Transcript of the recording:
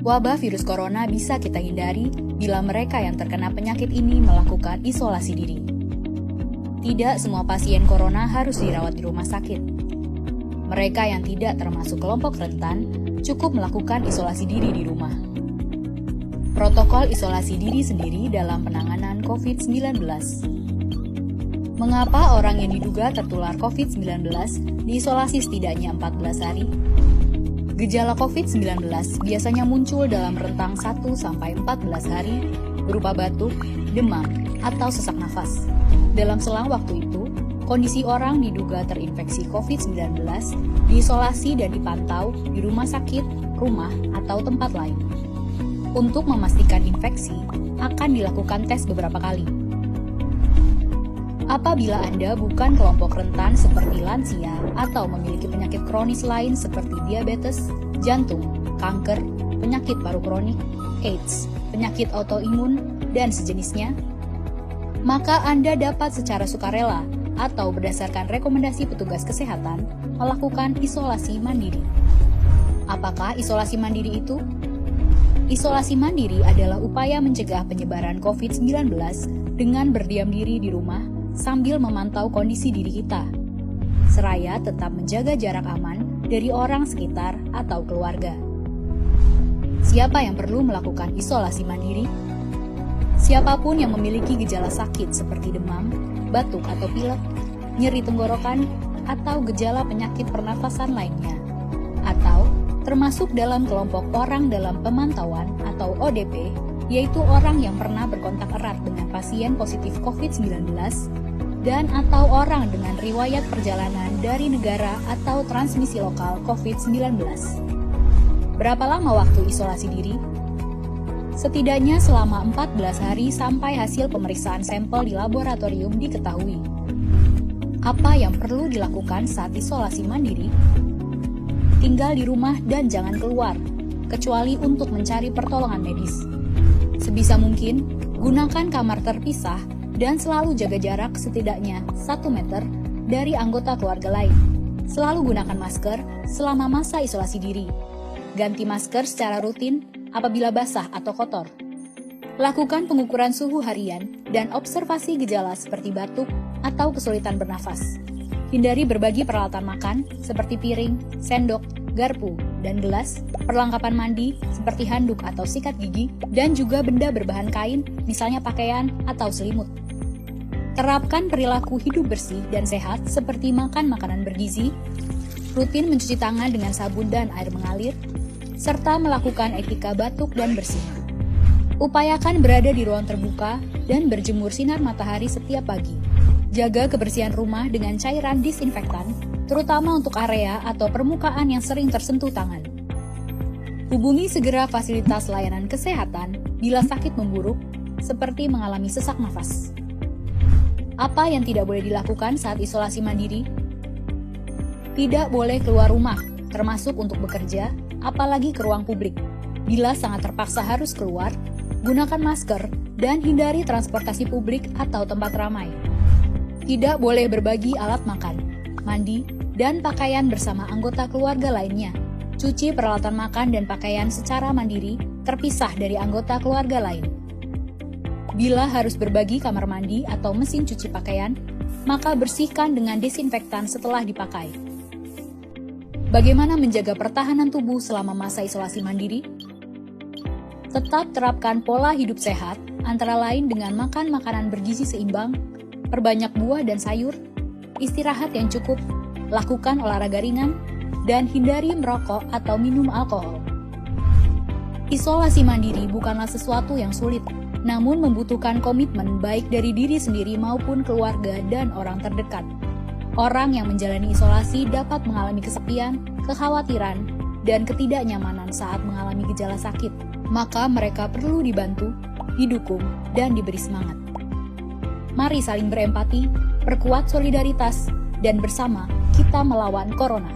Wabah virus corona bisa kita hindari bila mereka yang terkena penyakit ini melakukan isolasi diri. Tidak semua pasien corona harus dirawat di rumah sakit. Mereka yang tidak termasuk kelompok rentan cukup melakukan isolasi diri di rumah. Protokol isolasi diri sendiri dalam penanganan COVID-19. Mengapa orang yang diduga tertular COVID-19 diisolasi setidaknya 14 hari? Gejala COVID-19 biasanya muncul dalam rentang 1-14 hari berupa batuk, demam, atau sesak nafas. Dalam selang waktu itu, kondisi orang diduga terinfeksi COVID-19 diisolasi dan dipantau di rumah sakit, rumah, atau tempat lain. Untuk memastikan infeksi, akan dilakukan tes beberapa kali. Apabila Anda bukan kelompok rentan seperti lansia atau memiliki penyakit kronis lain seperti diabetes, jantung, kanker, penyakit paru kronik, AIDS, penyakit autoimun, dan sejenisnya, maka Anda dapat secara sukarela atau berdasarkan rekomendasi petugas kesehatan melakukan isolasi mandiri. Apakah isolasi mandiri itu? Isolasi mandiri adalah upaya mencegah penyebaran COVID-19 dengan berdiam diri di rumah sambil memantau kondisi diri kita, seraya tetap menjaga jarak aman dari orang sekitar atau keluarga. Siapa yang perlu melakukan isolasi mandiri? Siapapun yang memiliki gejala sakit seperti demam, batuk atau pilek, nyeri tenggorokan, atau gejala penyakit pernafasan lainnya, atau termasuk dalam kelompok orang dalam pemantauan atau ODP, yaitu orang yang pernah berkontak erat dengan pasien positif COVID-19 dan atau orang dengan riwayat perjalanan dari negara atau transmisi lokal COVID-19. Berapa lama waktu isolasi diri? Setidaknya selama 14 hari sampai hasil pemeriksaan sampel di laboratorium diketahui. Apa yang perlu dilakukan saat isolasi mandiri? Tinggal di rumah dan jangan keluar, kecuali untuk mencari pertolongan medis. Sebisa mungkin, gunakan kamar terpisah dan selalu jaga jarak setidaknya 1 meter dari anggota keluarga lain. Selalu gunakan masker selama masa isolasi diri. Ganti masker secara rutin apabila basah atau kotor. Lakukan pengukuran suhu harian dan observasi gejala seperti batuk atau kesulitan bernafas. Hindari berbagi peralatan makan seperti piring, sendok, garpu, dan gelas, perlengkapan mandi seperti handuk atau sikat gigi, dan juga benda berbahan kain, misalnya pakaian atau selimut. Terapkan perilaku hidup bersih dan sehat seperti makan makanan bergizi, rutin mencuci tangan dengan sabun dan air mengalir, serta melakukan etika batuk dan bersih. Upayakan berada di ruang terbuka dan berjemur sinar matahari setiap pagi. Jaga kebersihan rumah dengan cairan disinfektan, terutama untuk area atau permukaan yang sering tersentuh tangan. Hubungi segera fasilitas layanan kesehatan bila sakit memburuk, seperti mengalami sesak nafas. Apa yang tidak boleh dilakukan saat isolasi mandiri? Tidak boleh keluar rumah, termasuk untuk bekerja, apalagi ke ruang publik. Bila sangat terpaksa harus keluar, gunakan masker dan hindari transportasi publik atau tempat ramai. Tidak boleh berbagi alat makan, mandi, dan pakaian bersama anggota keluarga lainnya. Cuci peralatan makan dan pakaian secara mandiri, terpisah dari anggota keluarga lain. Bila harus berbagi kamar mandi atau mesin cuci pakaian, maka bersihkan dengan desinfektan setelah dipakai. Bagaimana menjaga pertahanan tubuh selama masa isolasi mandiri? Tetap terapkan pola hidup sehat, antara lain dengan makan makanan bergizi seimbang, perbanyak buah dan sayur, istirahat yang cukup, lakukan olahraga ringan, dan hindari merokok atau minum alkohol. Isolasi mandiri bukanlah sesuatu yang sulit, namun membutuhkan komitmen baik dari diri sendiri maupun keluarga dan orang terdekat. Orang yang menjalani isolasi dapat mengalami kesepian, kekhawatiran, dan ketidaknyamanan saat mengalami gejala sakit. Maka mereka perlu dibantu, didukung, dan diberi semangat. Mari saling berempati, perkuat solidaritas, dan bersama kita melawan corona.